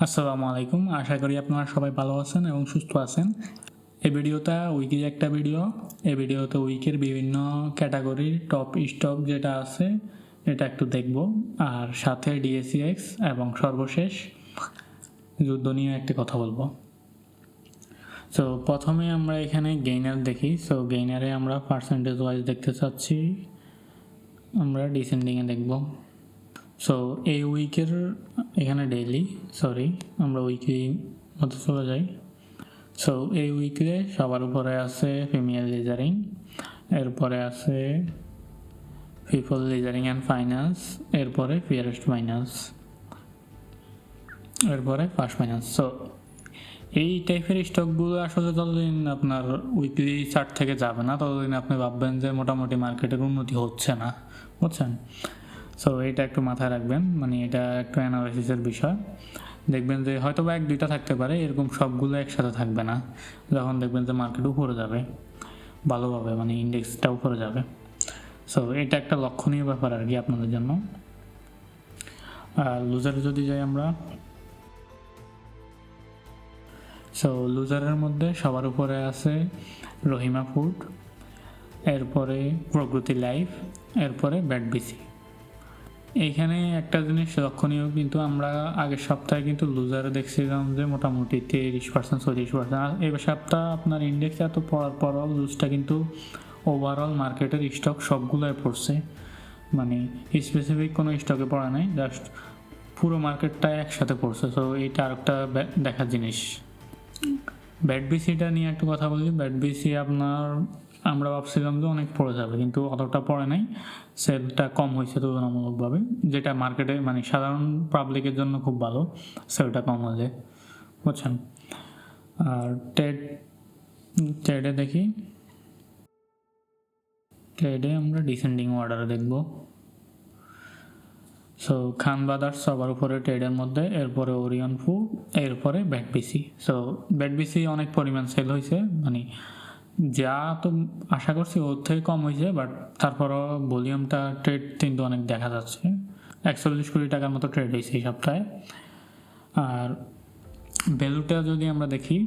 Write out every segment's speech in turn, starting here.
আসসালামু আলাইকুম। আশা করি আপনারা সবাই ভালো আছেন এবং সুস্থ আছেন। এই ভিডিওটা উইকের একটা ভিডিও। এই ভিডিওতে উইকের বিভিন্ন ক্যাটাগরির টপ স্টক যেটা আছে এটা একটু দেখব, আর সাথে ডিএসইএক্স এবং সর্বশেষ যুদ্ধ নিয়ে একটা কথা বলবো। সো প্রথমে আমরা এখানে গেইনার দেখি। সো গেইনারে আমরা পার্সেন্টেজ ওয়াইজ দেখতে চাচ্ছি, আমরা ডিসেন্ডিংয়ে দেখব। সো এই উইকের এখানে ডেইলি, আমরা উইকলি মধ্যে চলে যাই। সো এই উইকে সবার উপরে আছে ফিমেল লিজারিং, এরপরে আছে পিপল লিজারিং অ্যান্ড ফাইন্যান্স, এরপরে ফিয়ারেস্ট ফাইন্যান্স, এরপরে ফার্স্ট ফাইন্যান্স। সো এই টাইপের স্টকগুলো আসলে যতদিন আপনার উইকলি চার্ট থেকে যাবে না ততদিন আপনি ভাববেন যে মোটামুটি মার্কেটের উন্নতি হচ্ছে না, বুঝছেন? সো এটা একটু মাথায় রাখবেন, মানে এটা একটু অ্যানালাইসিসের বিষয়। দেখবেন যে হয়তো বা এক দুইটা থাকতে পারে, এরকম সবগুলো একসাথে থাকবে না। যখন দেখবেন যে মার্কেট উপরে যাবে ভালোভাবে, মানে ইন্ডেক্সটা উপরে যাবে। সো এটা একটা লক্ষণীয় ব্যাপার আর কি আপনাদের জন্য। আর লুজারে যদি যাই আমরা, সো লুজারের মধ্যে সবার উপরে আছে রহিমা ফুড, এরপরে প্রগতি লাইফ, এরপরে ব্যাট বিসি। এইখানে একটা জিনিস লক্ষণীয়, কিন্তু আমরা আগের সপ্তাহে কিন্তু লুজারে দেখছিলাম যে মোটামুটি 30%, 40%। এবার সপ্তাহ আপনার ইন্ডেক্স এত পড়ার পরও লুজটা কিন্তু ওভারঅল মার্কেটের স্টক সবগুলোয় পড়ছে, মানে স্পেসিফিক কোনো স্টকে পড়া নাই, জাস্ট পুরো মার্কেটটা একসাথে পড়ছে। সো এইটা আরেকটা দেখার জিনিস। ব্যাট বিসিটা নিয়ে একটু কথা বলি। ব্যাট বিসি আপনার আমরা ভাবছিলাম যে অনেক পড়ে যাবে, কিন্তু অতটা পড়ে নাই, সেলটা কম হয়েছে তুলনামূলকভাবে, যেটা মার্কেটে মানে সাধারণ পাবলিকের জন্য খুব ভালো, সেলটা কম হলে, বুঝছেন? আর ট্রেডে দেখি, ট্রেডে আমরা ডিসেন্ডিং অর্ডারে দেখব। সো খান ব্রাদার্স সবার উপরে ট্রেডের মধ্যে, এরপরে ওরিয়ন ফু, এরপরে ব্যাট বিসি। সো ব্যাট বিসি অনেক পরিমাণ সেল হয়েছে, মানে যা তো আশা করছি ওর থেকে কম হয়েছে, বাট তারপরও ভলিউমটা ট্রেড কিন্তু অনেক দেখা যাচ্ছে। 41 কোটি টাকার মতো ট্রেড হয়েছে এই সপ্তাহে। আর ভ্যালুটা যদি আমরা দেখি,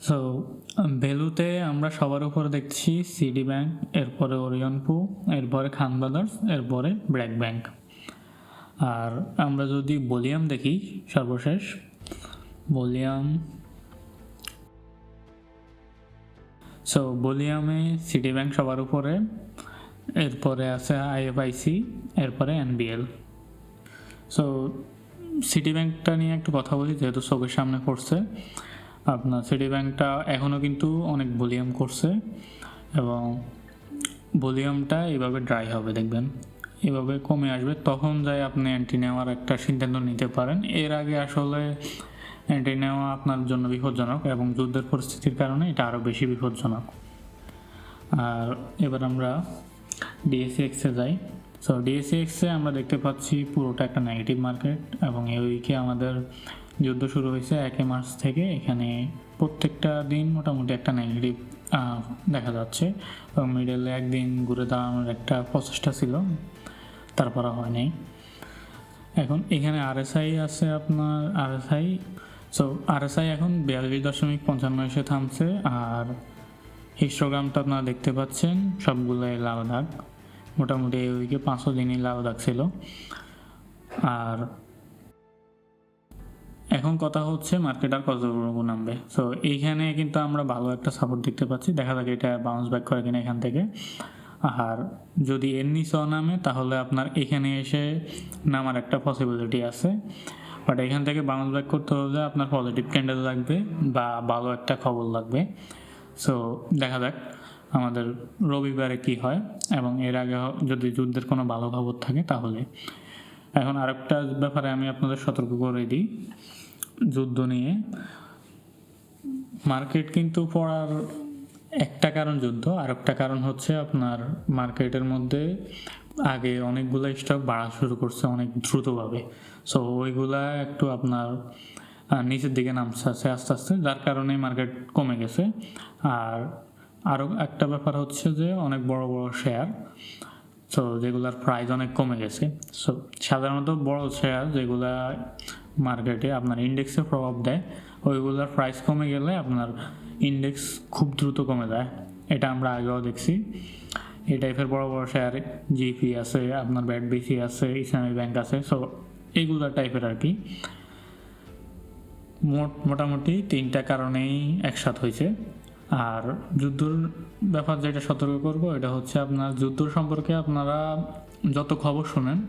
সো ভ্যালুতে আমরা সবার উপরে দেখছি সিডি ব্যাংক, এরপরে ওরিয়ন পু, এরপরে খান ব্রাদার্স, এরপরে ব্র্যাক ব্যাংক। আর আমরা যদি ভলিউম দেখি, সর্বশেষ ভলিউম, সো ভলিউমে সিটি ব্যাংক সবার উপরে, এরপরে আছে আইএফআইসি, এরপরে এনবিএল। সো সিটি ব্যাংকটা নিয়ে একটু কথা বলি, যেহেতু চোখের সামনে পড়ছে। আপনার সিটি ব্যাংকটা এখনও কিন্তু অনেক ভলিউম করছে, এবং ভলিউমটা এভাবে ড্রাই হবে, দেখবেন এভাবে কমে আসবে, তখন যাই আপনি অ্যান্টি নেওয়ার একটা সিদ্ধান্ত নিতে পারেন। এর আগে আসলে অ্যান্টি নেওয়া আপনার জন্য বিপজ্জনক, এবং যুদ্ধের পরিস্থিতির কারণে এটা আরও বেশি বিপজ্জনক। আর এবার আমরা ডিএসইএক্সে যাই। সো ডিএসইএক্সে আমরা দেখতে পাচ্ছি পুরোটা একটা নেগেটিভ মার্কেট, এবং এই উইকে আমাদের যুদ্ধ শুরু হয়েছে 1 মার্চ থেকে। এখানে প্রত্যেকটা দিন মোটামুটি একটা নেগেটিভ দেখা যাচ্ছে, এবং মিডলে একদিন ঘুরে দাঁড়ানোর একটা প্রচেষ্টা ছিল, তারপর হয় নাই। এখন এখানে আরএসআই আছে আপনার, আরএসআই এখন 42.55 এসে থামছে। আর হিস্টোগ্রামটা আপনারা দেখতে পাচ্ছেন সবগুলোই লাল দাগ, মোটামুটি এই উইকে 5 দিনই লাল দাগ ছিল। আর এখন কথা হচ্ছে মার্কেট আর কতটুকু নামবে। সো এইখানে কিন্তু আমরা ভালো একটা সাপোর্ট দেখতে পাচ্ছি, দেখা যাক এটা বাউন্স ব্যাক করে কিনা এখান থেকে। আর যদি এর নিচেও নামে তাহলে আপনার এখানে এসে নামার একটা পসিবিলিটি আছে, বাট এখান থেকে বাউন্স ব্যাক করতে হলে আপনার পজিটিভ ক্যান্ডেল লাগবে বা ভালো একটা খবর লাগবে। সো দেখা যাক আমাদের রবিবারে কি হয়, এবং এর আগে যদি যুদ্ধের কোনো ভালো খবর থাকে তাহলে। এখন আরেকটা ব্যাপারে আমি আপনাদের সতর্ক করে দিই, যুদ্ধ নিয়ে মার্কেট কিন্তু পড়ার একটা কারণ যুদ্ধ, আর একটা কারণ হচ্ছে আপনার মার্কেটের মধ্যে আগে অনেকগুলো স্টক বাড়া শুরু করছে অনেক দ্রুতভাবে। সো ওইগুলা একটু আপনার নিচের দিকে নামছে আস্তে আস্তে, যার কারণে মার্কেট কমে গেছে। আর আরও একটা ব্যাপার হচ্ছে যে অনেক বড় বড় শেয়ার সো যেগুলোর প্রাইস অনেক কমে গেছে। সো সাধারণত বড় শেয়ার যেগুলা মার্কেটে আপনার ইন্ডেক্সে প্রভাব দেয়, ওইগুলোর প্রাইস কমে গেলে আপনার ইন্ডেক্স খুব দ্রুত কমে যায়। এটা আমরা আগেও দেখছি। এই টাইপের বড় বড় শেয়ার জিপি আছে, আপনার ব্যাটবিসি আছে, ইসলামী ব্যাংক আছে। সো এইগুলো টাইপের আর কি মোটামুটি 3টা কারণেই একসাথ হয়েছে। আর যুদ্ধর ব্যাপার যেটা সতর্ক করব, এটা হচ্ছে আপনার যুদ্ধ সম্পর্কে আপনারা যত খবর শোনেন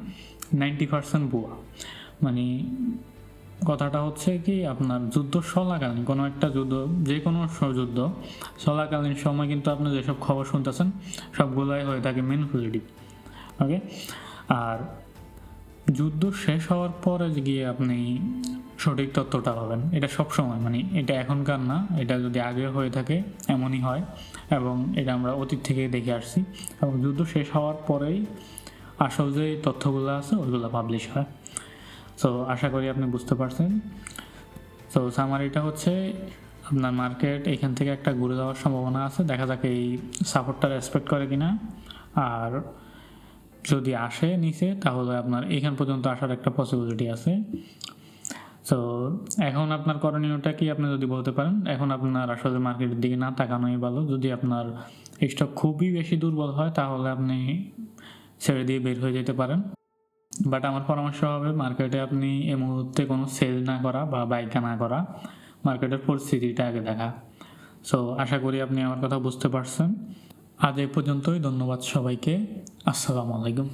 90% ভুয়া। মানে কথাটা হচ্ছে কি, আপনার যুদ্ধ চলাকালীন কোনো একটা যুদ্ধ, যে কোনো যুদ্ধ চলাকালীন সময় কিন্তু আপনি যেসব খবর শুনতেছেন সবগুলাই হয়ে থাকে ম্যানিপুলেটিভ। ওকে, আর যুদ্ধ শেষ হওয়ার পরে গিয়ে আপনি সঠিক তথ্যটা পাবেন। এটা সবসময়, মানে এটা এখনকার না, এটা যদি আগে হয়ে থাকে এমনই হয়, এবং এটা আমরা অতীত থেকে দেখে আসছি। এবং যুদ্ধ শেষ হওয়ার পরেই আসল যে তথ্যগুলো আছে ওইগুলো পাবলিশ হয়। সো আশা করি আপনি বুঝতে পারছেন। সো সামারিটা হচ্ছে আপনার মার্কেট এখান থেকে একটা ঘুরে যাওয়ার সম্ভাবনা আছে, দেখা যাক এই সাপোর্টটা রেসপেক্ট করে কিনা। আর যদি আসে নিচে তাহলে আপনার এখান পর্যন্ত আসার একটা পসিবিলিটি আছে। সো এখন আপনার করণীয়টা কি আপনি যদি বলতে পারেন, এখন আপনার আসলে মার্কেটের দিকে না তাকানোই ভালো। যদি আপনার স্টক খুবই বেশি দুর্বল হয় তাহলে আপনি ছেড়ে দিয়ে বের হয়ে যেতে পারেন। বাট আমার পরামর্শ হবে মার্কেটে আপনি এই মুহূর্তে কোনো সেল না করা বা বাইকা না করা, মার্কেটের পরিস্থিতিটা আগে দেখা। সো আশা করি আপনি আমার কথা বুঝতে পারছেন। আজ এই পর্যন্তই, ধন্যবাদ সবাইকে, আসসালামু আলাইকুম।